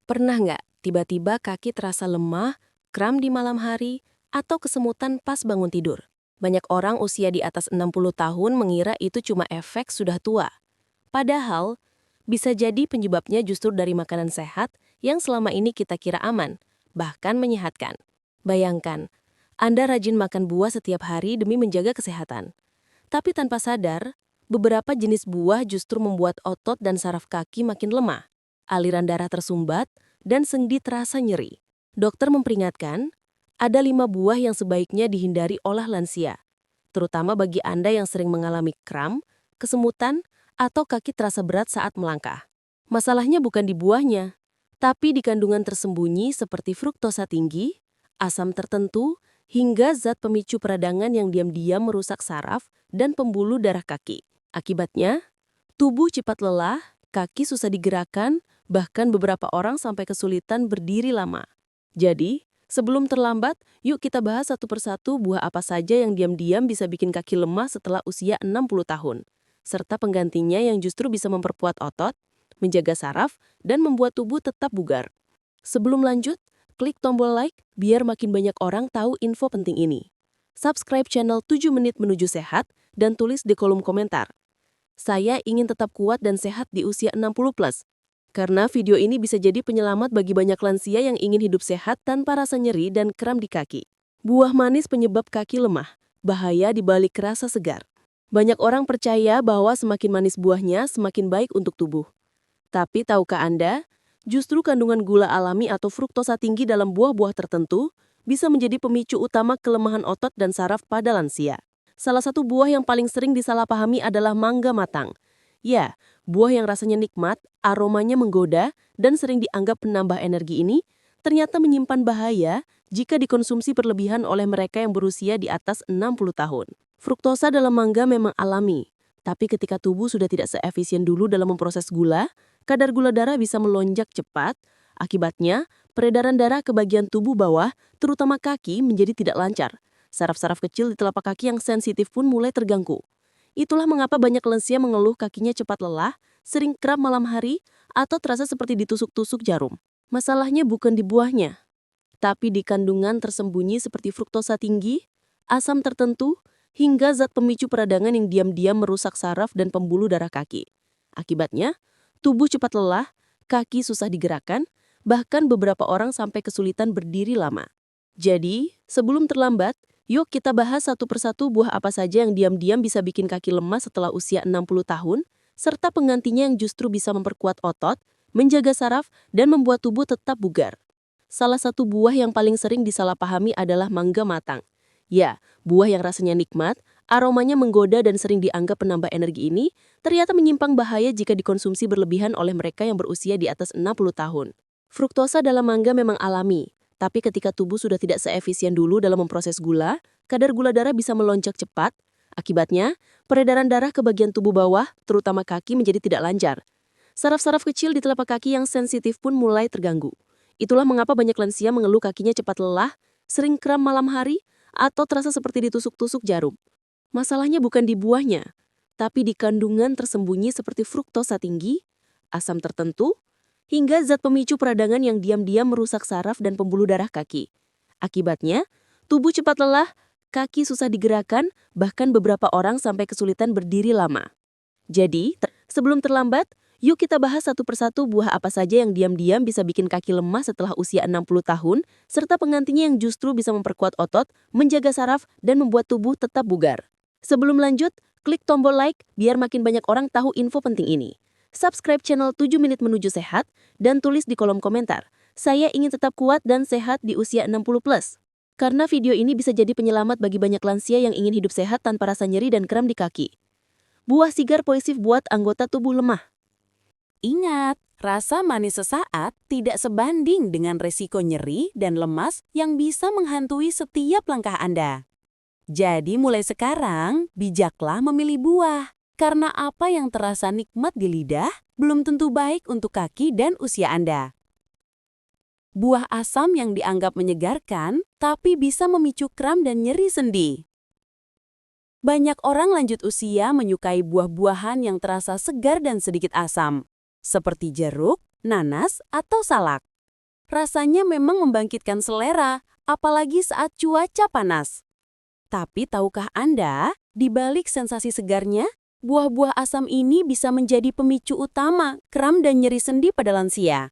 Pernah nggak tiba-tiba kaki terasa lemah, kram di malam hari, atau kesemutan pas bangun tidur? Banyak orang usia di atas 60 tahun mengira itu cuma efek sudah tua. Padahal, bisa jadi penyebabnya justru dari makanan sehat yang selama ini kita kira aman, bahkan menyehatkan. Bayangkan, Anda rajin makan buah setiap hari demi menjaga kesehatan. Tapi tanpa sadar, beberapa jenis buah justru membuat otot dan saraf kaki makin lemah. Aliran darah tersumbat, dan sendi terasa nyeri. Dokter memperingatkan, ada 5 buah yang sebaiknya dihindari oleh lansia, terutama bagi Anda yang sering mengalami kram, kesemutan, atau kaki terasa berat saat melangkah. Masalahnya bukan di buahnya, tapi di kandungan tersembunyi seperti fruktosa tinggi, asam tertentu, hingga zat pemicu peradangan yang diam-diam merusak saraf dan pembuluh darah kaki. Akibatnya, tubuh cepat lelah, kaki susah digerakkan, bahkan beberapa orang sampai kesulitan berdiri lama. Jadi, sebelum terlambat, yuk kita bahas satu persatu buah apa saja yang diam-diam bisa bikin kaki lemah setelah usia 60 tahun, serta penggantinya yang justru bisa memperkuat otot, menjaga saraf, dan membuat tubuh tetap bugar. Sebelum lanjut, klik tombol like biar makin banyak orang tahu info penting ini. Subscribe channel 7 menit menuju sehat dan tulis di kolom komentar. Saya ingin tetap kuat dan sehat di usia 60 plus. Karena video ini bisa jadi penyelamat bagi banyak lansia yang ingin hidup sehat tanpa rasa nyeri dan kram di kaki. Buah manis penyebab kaki lemah. Bahaya di balik rasa segar. Banyak orang percaya bahwa semakin manis buahnya, semakin baik untuk tubuh. Tapi tahukah Anda, justru kandungan gula alami atau fruktosa tinggi dalam buah-buah tertentu bisa menjadi pemicu utama kelemahan otot dan saraf pada lansia. Salah satu buah yang paling sering disalahpahami adalah mangga matang. Ya, buah yang rasanya nikmat, aromanya menggoda, dan sering dianggap penambah energi ini ternyata menyimpan bahaya jika dikonsumsi berlebihan oleh mereka yang berusia di atas 60 tahun. Fruktosa dalam mangga memang alami, tapi ketika tubuh sudah tidak seefisien dulu dalam memproses gula, kadar gula darah bisa melonjak cepat. Akibatnya, peredaran darah ke bagian tubuh bawah, terutama kaki, menjadi tidak lancar. Saraf-saraf kecil di telapak kaki yang sensitif pun mulai terganggu. Itulah mengapa banyak lansia mengeluh kakinya cepat lelah, sering kram malam hari, atau terasa seperti ditusuk-tusuk jarum. Masalahnya bukan di buahnya, tapi di kandungan tersembunyi seperti fruktosa tinggi, asam tertentu, hingga zat pemicu peradangan yang diam-diam merusak saraf dan pembuluh darah kaki. Akibatnya, tubuh cepat lelah, kaki susah digerakkan, bahkan beberapa orang sampai kesulitan berdiri lama. Jadi, sebelum terlambat, yuk kita bahas satu persatu buah apa saja yang diam-diam bisa bikin kaki lemah setelah usia 60 tahun, serta penggantinya yang justru bisa memperkuat otot, menjaga saraf, dan membuat tubuh tetap bugar. Salah satu buah yang paling sering disalahpahami adalah mangga matang. Ya, buah yang rasanya nikmat, aromanya menggoda dan sering dianggap penambah energi ini, ternyata menyimpang bahaya jika dikonsumsi berlebihan oleh mereka yang berusia di atas 60 tahun. Fruktosa dalam mangga memang alami, tapi ketika tubuh sudah tidak seefisien dulu dalam memproses gula, kadar gula darah bisa melonjak cepat. Akibatnya, peredaran darah ke bagian tubuh bawah, terutama kaki, menjadi tidak lancar. Saraf-saraf kecil di telapak kaki yang sensitif pun mulai terganggu. Itulah mengapa banyak lansia mengeluh kakinya cepat lelah, sering kram malam hari, atau terasa seperti ditusuk-tusuk jarum. Masalahnya bukan di buahnya, tapi di kandungan tersembunyi seperti fruktosa tinggi, asam tertentu, hingga zat pemicu peradangan yang diam-diam merusak saraf dan pembuluh darah kaki. Akibatnya, tubuh cepat lelah, kaki susah digerakkan, bahkan beberapa orang sampai kesulitan berdiri lama. Jadi, sebelum terlambat, yuk kita bahas satu persatu buah apa saja yang diam-diam bisa bikin kaki lemah setelah usia 60 tahun, serta penggantinya yang justru bisa memperkuat otot, menjaga saraf, dan membuat tubuh tetap bugar. Sebelum lanjut, klik tombol like biar makin banyak orang tahu info penting ini. Subscribe channel 7 Menit Menuju Sehat, dan tulis di kolom komentar, saya ingin tetap kuat dan sehat di usia 60 plus. Karena video ini bisa jadi penyelamat bagi banyak lansia yang ingin hidup sehat tanpa rasa nyeri dan kram di kaki. Buah sigar poisif buat anggota tubuh lemah. Ingat, rasa manis sesaat tidak sebanding dengan resiko nyeri dan lemas yang bisa menghantui setiap langkah Anda. Jadi mulai sekarang, bijaklah memilih buah. Karena apa yang terasa nikmat di lidah belum tentu baik untuk kaki dan usia Anda. Buah asam yang dianggap menyegarkan, tapi bisa memicu kram dan nyeri sendi. Banyak orang lanjut usia menyukai buah-buahan yang terasa segar dan sedikit asam, seperti jeruk, nanas, atau salak. Rasanya memang membangkitkan selera, apalagi saat cuaca panas. Tapi tahukah Anda, di balik sensasi segarnya, buah-buah asam ini bisa menjadi pemicu utama kram dan nyeri sendi pada lansia.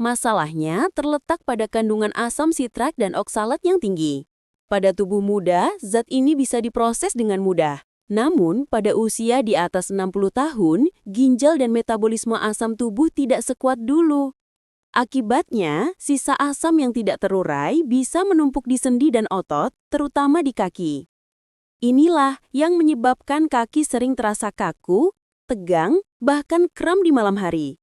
Masalahnya terletak pada kandungan asam sitrak dan oksalat yang tinggi. Pada tubuh muda, zat ini bisa diproses dengan mudah. Namun, pada usia di atas 60 tahun, ginjal dan metabolisme asam tubuh tidak sekuat dulu. Akibatnya, sisa asam yang tidak terurai bisa menumpuk di sendi dan otot, terutama di kaki. Inilah yang menyebabkan kaki sering terasa kaku, tegang, bahkan kram di malam hari.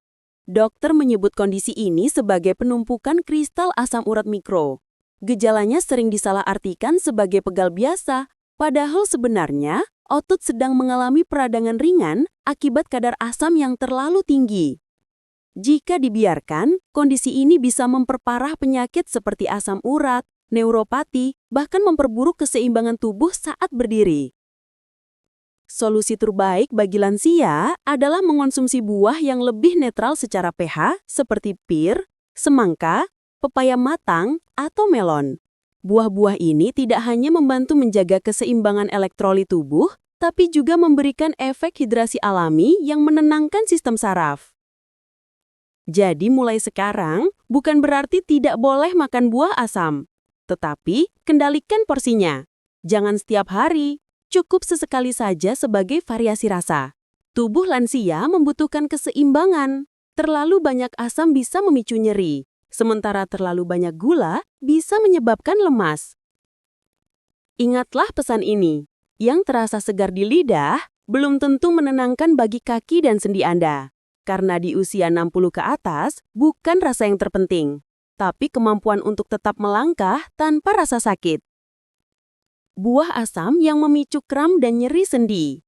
Dokter menyebut kondisi ini sebagai penumpukan kristal asam urat mikro. Gejalanya sering disalahartikan sebagai pegal biasa, padahal sebenarnya otot sedang mengalami peradangan ringan akibat kadar asam yang terlalu tinggi. Jika dibiarkan, kondisi ini bisa memperparah penyakit seperti asam urat, neuropati, bahkan memperburuk keseimbangan tubuh saat berdiri. Solusi terbaik bagi lansia adalah mengonsumsi buah yang lebih netral secara pH seperti pir, semangka, pepaya matang, atau melon. Buah-buah ini tidak hanya membantu menjaga keseimbangan elektrolit tubuh, tapi juga memberikan efek hidrasi alami yang menenangkan sistem saraf. Jadi mulai sekarang, bukan berarti tidak boleh makan buah asam. Tetapi, kendalikan porsinya. Jangan setiap hari, cukup sesekali saja sebagai variasi rasa. Tubuh lansia membutuhkan keseimbangan. Terlalu banyak asam bisa memicu nyeri, sementara terlalu banyak gula bisa menyebabkan lemas. Ingatlah pesan ini, yang terasa segar di lidah belum tentu menenangkan bagi kaki dan sendi Anda. Karena di usia 60 ke atas, bukan rasa yang terpenting, tapi kemampuan untuk tetap melangkah tanpa rasa sakit. Buah asam yang memicu kram dan nyeri sendi.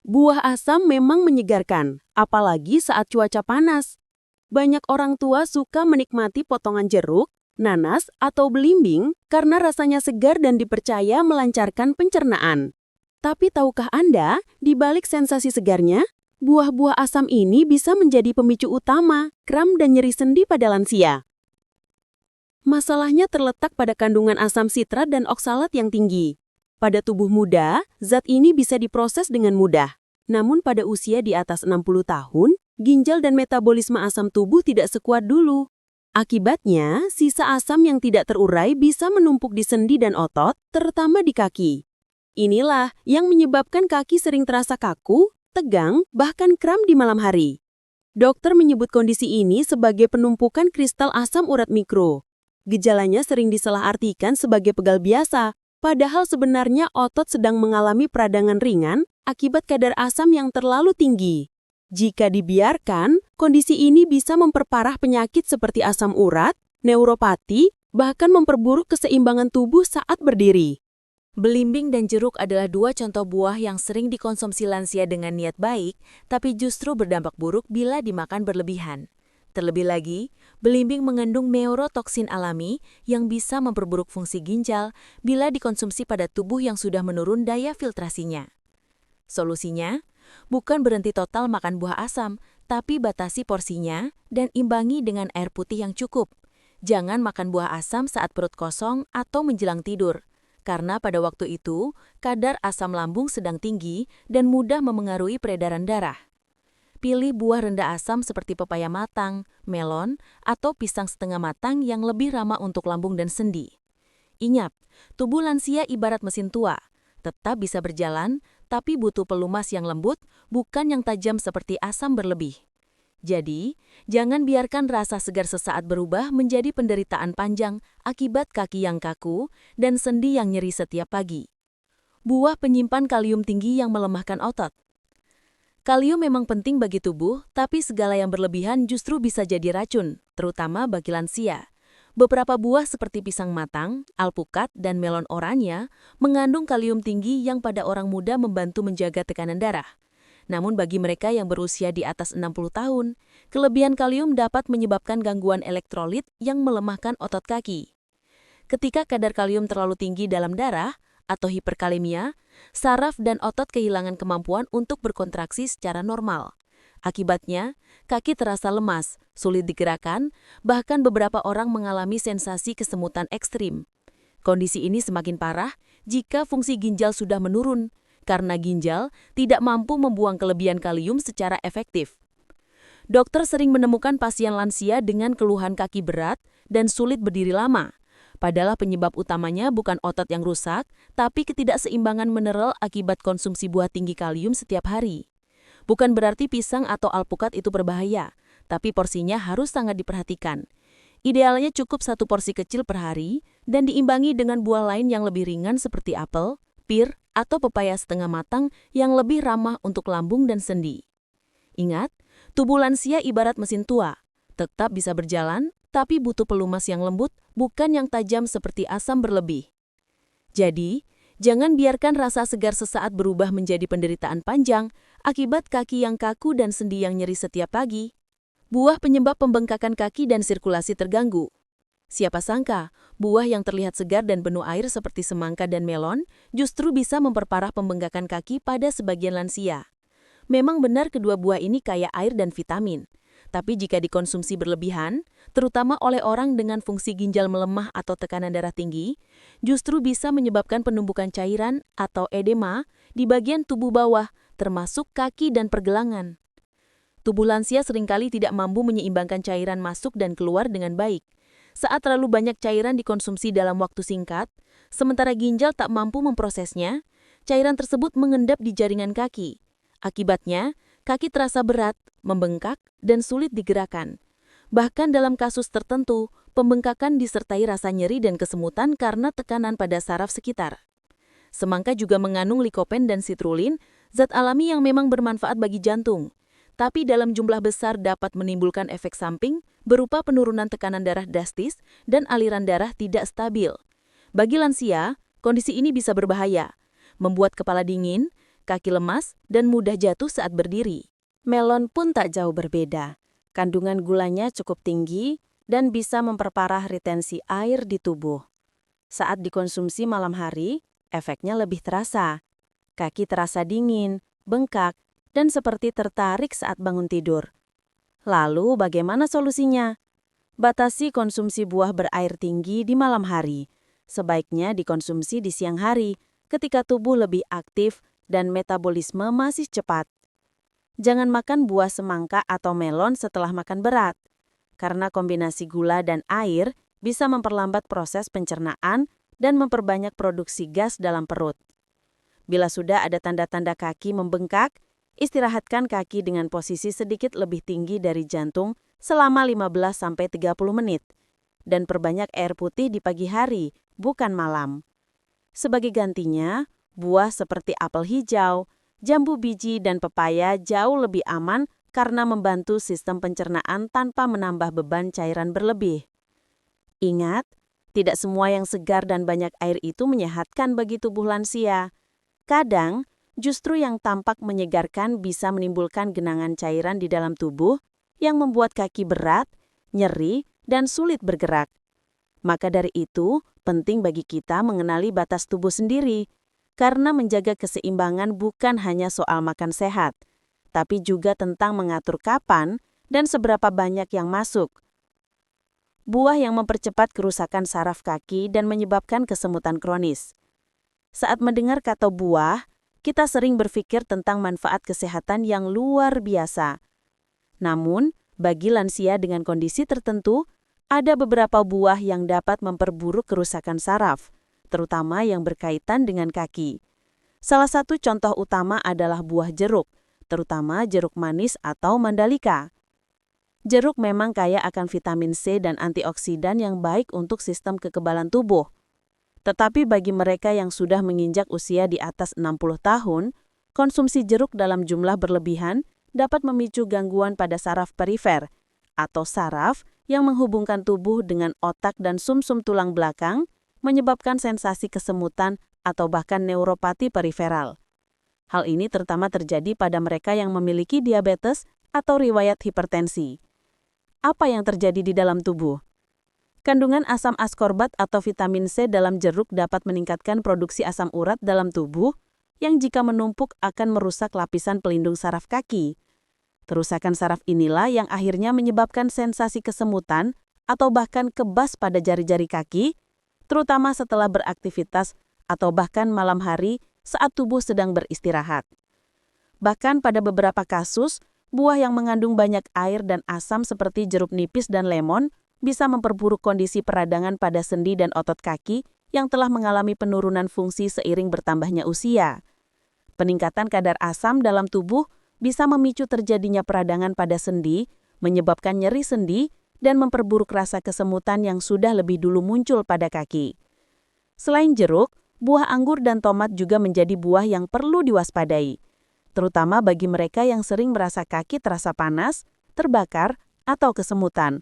Buah asam memang menyegarkan, apalagi saat cuaca panas. Banyak orang tua suka menikmati potongan jeruk, nanas, atau belimbing karena rasanya segar dan dipercaya melancarkan pencernaan. Tapi tahukah Anda, di balik sensasi segarnya, buah-buah asam ini bisa menjadi pemicu utama kram dan nyeri sendi pada lansia. Masalahnya terletak pada kandungan asam sitrat dan oksalat yang tinggi. Pada tubuh muda, zat ini bisa diproses dengan mudah. Namun pada usia di atas 60 tahun, ginjal dan metabolisme asam tubuh tidak sekuat dulu. Akibatnya, sisa asam yang tidak terurai bisa menumpuk di sendi dan otot, terutama di kaki. Inilah yang menyebabkan kaki sering terasa kaku, tegang, bahkan kram di malam hari. Dokter menyebut kondisi ini sebagai penumpukan kristal asam urat mikro. Gejalanya sering disalahartikan sebagai pegal biasa, padahal sebenarnya otot sedang mengalami peradangan ringan akibat kadar asam yang terlalu tinggi. Jika dibiarkan, kondisi ini bisa memperparah penyakit seperti asam urat, neuropati, bahkan memperburuk keseimbangan tubuh saat berdiri. Belimbing dan jeruk adalah dua contoh buah yang sering dikonsumsi lansia dengan niat baik, tapi justru berdampak buruk bila dimakan berlebihan. Terlebih lagi, belimbing mengandung neurotoksin alami yang bisa memperburuk fungsi ginjal bila dikonsumsi pada tubuh yang sudah menurun daya filtrasinya. Solusinya, bukan berhenti total makan buah asam, tapi batasi porsinya dan imbangi dengan air putih yang cukup. Jangan makan buah asam saat perut kosong atau menjelang tidur, karena pada waktu itu, kadar asam lambung sedang tinggi dan mudah memengaruhi peredaran darah. Pilih buah rendah asam seperti pepaya matang, melon, atau pisang setengah matang yang lebih ramah untuk lambung dan sendi. Ingat, tubuh lansia ibarat mesin tua, tetap bisa berjalan, tapi butuh pelumas yang lembut, bukan yang tajam seperti asam berlebih. Jadi, jangan biarkan rasa segar sesaat berubah menjadi penderitaan panjang akibat kaki yang kaku dan sendi yang nyeri setiap pagi. Buah penyimpan kalium tinggi yang melemahkan otot. Kalium memang penting bagi tubuh, tapi segala yang berlebihan justru bisa jadi racun, terutama bagi lansia. Beberapa buah seperti pisang matang, alpukat, dan melon oranye mengandung kalium tinggi yang pada orang muda membantu menjaga tekanan darah. Namun bagi mereka yang berusia di atas 60 tahun, kelebihan kalium dapat menyebabkan gangguan elektrolit yang melemahkan otot kaki. Ketika kadar kalium terlalu tinggi dalam darah atau hiperkalemia, saraf dan otot kehilangan kemampuan untuk berkontraksi secara normal. Akibatnya, kaki terasa lemas, sulit digerakkan, bahkan beberapa orang mengalami sensasi kesemutan ekstrim. Kondisi ini semakin parah jika fungsi ginjal sudah menurun, karena ginjal tidak mampu membuang kelebihan kalium secara efektif. Dokter sering menemukan pasien lansia dengan keluhan kaki berat dan sulit berdiri lama. Padahal penyebab utamanya bukan otot yang rusak, tapi ketidakseimbangan mineral akibat konsumsi buah tinggi kalium setiap hari. Bukan berarti pisang atau alpukat itu berbahaya, tapi porsinya harus sangat diperhatikan. Idealnya cukup 1 porsi kecil per hari dan diimbangi dengan buah lain yang lebih ringan seperti apel, pir, atau pepaya setengah matang yang lebih ramah untuk lambung dan sendi. Ingat, tubuh lansia ibarat mesin tua, tetap bisa berjalan, tapi butuh pelumas yang lembut, bukan yang tajam seperti asam berlebih. Jadi, jangan biarkan rasa segar sesaat berubah menjadi penderitaan panjang akibat kaki yang kaku dan sendi yang nyeri setiap pagi. Buah penyebab pembengkakan kaki dan sirkulasi terganggu. Siapa sangka, buah yang terlihat segar dan penuh air seperti semangka dan melon justru bisa memperparah pembengkakan kaki pada sebagian lansia. Memang benar kedua buah ini kaya air dan vitamin. Tapi jika dikonsumsi berlebihan, terutama oleh orang dengan fungsi ginjal melemah atau tekanan darah tinggi, justru bisa menyebabkan penumpukan cairan atau edema di bagian tubuh bawah, termasuk kaki dan pergelangan. Tubuh lansia seringkali tidak mampu menyeimbangkan cairan masuk dan keluar dengan baik. Saat terlalu banyak cairan dikonsumsi dalam waktu singkat, sementara ginjal tak mampu memprosesnya, cairan tersebut mengendap di jaringan kaki. Akibatnya, kaki terasa berat, membengkak, dan sulit digerakkan. Bahkan dalam kasus tertentu, pembengkakan disertai rasa nyeri dan kesemutan karena tekanan pada saraf sekitar. Semangka juga mengandung likopen dan sitrulin, zat alami yang memang bermanfaat bagi jantung. Tapi dalam jumlah besar dapat menimbulkan efek samping berupa penurunan tekanan darah drastis dan aliran darah tidak stabil. Bagi lansia, kondisi ini bisa berbahaya, membuat kepala dingin, kaki lemas, dan mudah jatuh saat berdiri. Melon pun tak jauh berbeda. Kandungan gulanya cukup tinggi dan bisa memperparah retensi air di tubuh. Saat dikonsumsi malam hari, efeknya lebih terasa. Kaki terasa dingin, bengkak, dan seperti tertarik saat bangun tidur. Lalu bagaimana solusinya? Batasi konsumsi buah berair tinggi di malam hari. Sebaiknya dikonsumsi di siang hari, ketika tubuh lebih aktif dan metabolisme masih cepat. Jangan makan buah semangka atau melon setelah makan berat, karena kombinasi gula dan air bisa memperlambat proses pencernaan dan memperbanyak produksi gas dalam perut. Bila sudah ada tanda-tanda kaki membengkak, istirahatkan kaki dengan posisi sedikit lebih tinggi dari jantung selama 15-30 menit, dan perbanyak air putih di pagi hari, bukan malam. Sebagai gantinya, buah seperti apel hijau, jambu biji, dan pepaya jauh lebih aman karena membantu sistem pencernaan tanpa menambah beban cairan berlebih. Ingat, tidak semua yang segar dan banyak air itu menyehatkan bagi tubuh lansia. Kadang, justru yang tampak menyegarkan bisa menimbulkan genangan cairan di dalam tubuh yang membuat kaki berat, nyeri, dan sulit bergerak. Maka dari itu, penting bagi kita mengenali batas tubuh sendiri, karena menjaga keseimbangan bukan hanya soal makan sehat, tapi juga tentang mengatur kapan dan seberapa banyak yang masuk. Buah yang mempercepat kerusakan saraf kaki dan menyebabkan kesemutan kronis. Saat mendengar kata buah, kita sering berpikir tentang manfaat kesehatan yang luar biasa. Namun, bagi lansia dengan kondisi tertentu, ada beberapa buah yang dapat memperburuk kerusakan saraf, terutama yang berkaitan dengan kaki. Salah satu contoh utama adalah buah jeruk, terutama jeruk manis atau mandalika. Jeruk memang kaya akan vitamin C dan antioksidan yang baik untuk sistem kekebalan tubuh. Tetapi bagi mereka yang sudah menginjak usia di atas 60 tahun, konsumsi jeruk dalam jumlah berlebihan dapat memicu gangguan pada saraf perifer, atau saraf yang menghubungkan tubuh dengan otak dan sumsum tulang belakang, menyebabkan sensasi kesemutan atau bahkan neuropati periferal. Hal ini terutama terjadi pada mereka yang memiliki diabetes atau riwayat hipertensi. Apa yang terjadi di dalam tubuh? Kandungan asam askorbat atau vitamin C dalam jeruk dapat meningkatkan produksi asam urat dalam tubuh yang jika menumpuk akan merusak lapisan pelindung saraf kaki. Kerusakan saraf inilah yang akhirnya menyebabkan sensasi kesemutan atau bahkan kebas pada jari-jari kaki, terutama setelah beraktivitas atau bahkan malam hari saat tubuh sedang beristirahat. Bahkan pada beberapa kasus, buah yang mengandung banyak air dan asam seperti jeruk nipis dan lemon bisa memperburuk kondisi peradangan pada sendi dan otot kaki yang telah mengalami penurunan fungsi seiring bertambahnya usia. Peningkatan kadar asam dalam tubuh bisa memicu terjadinya peradangan pada sendi, menyebabkan nyeri sendi, dan memperburuk rasa kesemutan yang sudah lebih dulu muncul pada kaki. Selain jeruk, buah anggur dan tomat juga menjadi buah yang perlu diwaspadai, terutama bagi mereka yang sering merasa kaki terasa panas, terbakar, atau kesemutan.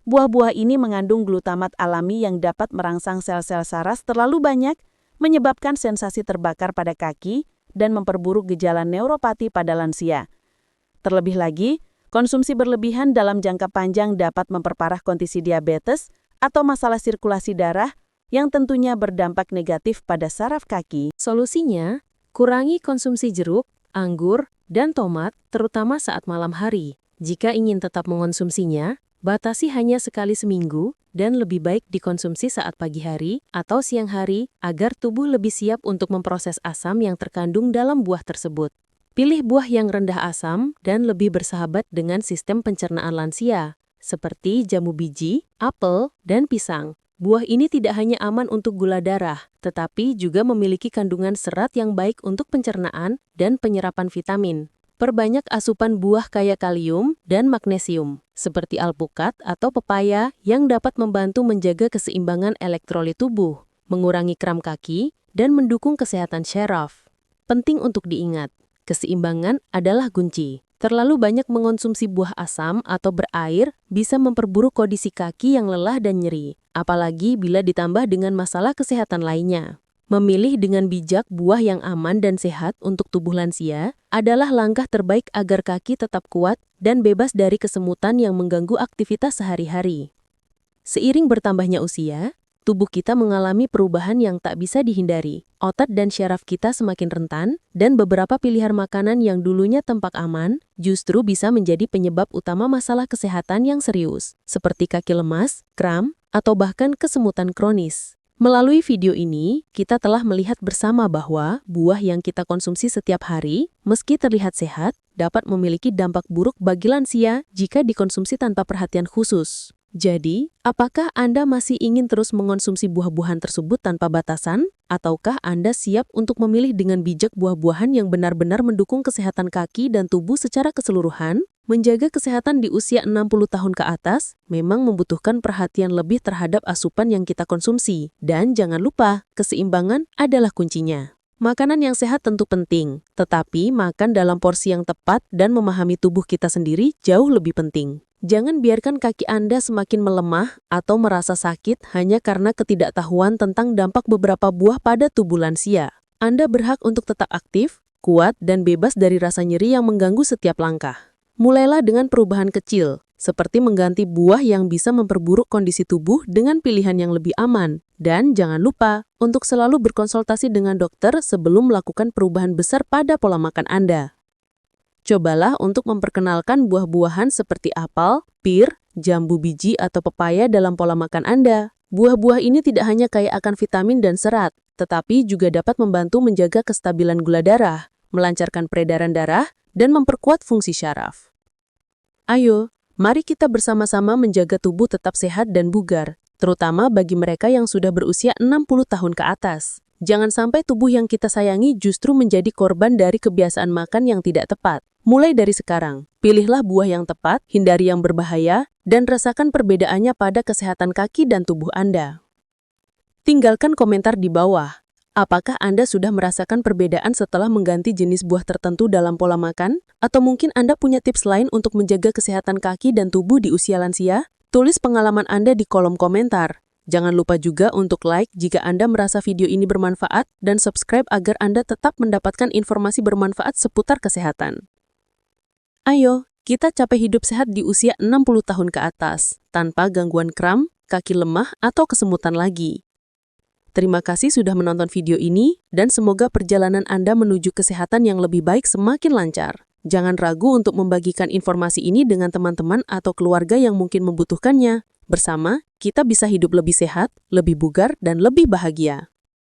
Buah-buah ini mengandung glutamat alami yang dapat merangsang sel-sel saraf terlalu banyak, menyebabkan sensasi terbakar pada kaki, dan memperburuk gejala neuropati pada lansia. Terlebih lagi, konsumsi berlebihan dalam jangka panjang dapat memperparah kondisi diabetes atau masalah sirkulasi darah yang tentunya berdampak negatif pada saraf kaki. Solusinya, kurangi konsumsi jeruk, anggur, dan tomat, terutama saat malam hari. Jika ingin tetap mengonsumsinya, batasi hanya sekali seminggu dan lebih baik dikonsumsi saat pagi hari atau siang hari agar tubuh lebih siap untuk memproses asam yang terkandung dalam buah tersebut. Pilih buah yang rendah asam dan lebih bersahabat dengan sistem pencernaan lansia, seperti jambu biji, apel, dan pisang. Buah ini tidak hanya aman untuk gula darah, tetapi juga memiliki kandungan serat yang baik untuk pencernaan dan penyerapan vitamin. Perbanyak asupan buah kaya kalium dan magnesium, seperti alpukat atau pepaya yang dapat membantu menjaga keseimbangan elektrolit tubuh, mengurangi kram kaki, dan mendukung kesehatan syaraf. Penting untuk diingat, keseimbangan adalah kunci. Terlalu banyak mengonsumsi buah asam atau berair bisa memperburuk kondisi kaki yang lelah dan nyeri, apalagi bila ditambah dengan masalah kesehatan lainnya. Memilih dengan bijak buah yang aman dan sehat untuk tubuh lansia adalah langkah terbaik agar kaki tetap kuat dan bebas dari kesemutan yang mengganggu aktivitas sehari-hari. Seiring bertambahnya usia, tubuh kita mengalami perubahan yang tak bisa dihindari. Otot dan syaraf kita semakin rentan, dan beberapa pilihan makanan yang dulunya tampak aman justru bisa menjadi penyebab utama masalah kesehatan yang serius, seperti kaki lemas, kram, atau bahkan kesemutan kronis. Melalui video ini, kita telah melihat bersama bahwa buah yang kita konsumsi setiap hari, meski terlihat sehat, dapat memiliki dampak buruk bagi lansia jika dikonsumsi tanpa perhatian khusus. Jadi, apakah Anda masih ingin terus mengonsumsi buah-buahan tersebut tanpa batasan? Ataukah Anda siap untuk memilih dengan bijak buah-buahan yang benar-benar mendukung kesehatan kaki dan tubuh secara keseluruhan? Menjaga kesehatan di usia 60 tahun ke atas memang membutuhkan perhatian lebih terhadap asupan yang kita konsumsi. Dan jangan lupa, keseimbangan adalah kuncinya. Makanan yang sehat tentu penting, tetapi makan dalam porsi yang tepat dan memahami tubuh kita sendiri jauh lebih penting. Jangan biarkan kaki Anda semakin melemah atau merasa sakit hanya karena ketidaktahuan tentang dampak beberapa buah pada tubuh lansia. Anda berhak untuk tetap aktif, kuat, dan bebas dari rasa nyeri yang mengganggu setiap langkah. Mulailah dengan perubahan kecil, seperti mengganti buah yang bisa memperburuk kondisi tubuh dengan pilihan yang lebih aman. Dan jangan lupa untuk selalu berkonsultasi dengan dokter sebelum melakukan perubahan besar pada pola makan Anda. Cobalah untuk memperkenalkan buah-buahan seperti apel, pir, jambu biji, atau pepaya dalam pola makan Anda. Buah-buah ini tidak hanya kaya akan vitamin dan serat, tetapi juga dapat membantu menjaga kestabilan gula darah, melancarkan peredaran darah, dan memperkuat fungsi syaraf. Ayo, mari kita bersama-sama menjaga tubuh tetap sehat dan bugar, terutama bagi mereka yang sudah berusia 60 tahun ke atas. Jangan sampai tubuh yang kita sayangi justru menjadi korban dari kebiasaan makan yang tidak tepat. Mulai dari sekarang, pilihlah buah yang tepat, hindari yang berbahaya, dan rasakan perbedaannya pada kesehatan kaki dan tubuh Anda. Tinggalkan komentar di bawah. Apakah Anda sudah merasakan perbedaan setelah mengganti jenis buah tertentu dalam pola makan? Atau mungkin Anda punya tips lain untuk menjaga kesehatan kaki dan tubuh di usia lansia? Tulis pengalaman Anda di kolom komentar. Jangan lupa juga untuk like jika Anda merasa video ini bermanfaat dan subscribe agar Anda tetap mendapatkan informasi bermanfaat seputar kesehatan. Ayo, kita capai hidup sehat di usia 60 tahun ke atas, tanpa gangguan kram, kaki lemah, atau kesemutan lagi. Terima kasih sudah menonton video ini, dan semoga perjalanan Anda menuju kesehatan yang lebih baik semakin lancar. Jangan ragu untuk membagikan informasi ini dengan teman-teman atau keluarga yang mungkin membutuhkannya. Bersama, kita bisa hidup lebih sehat, lebih bugar, dan lebih bahagia.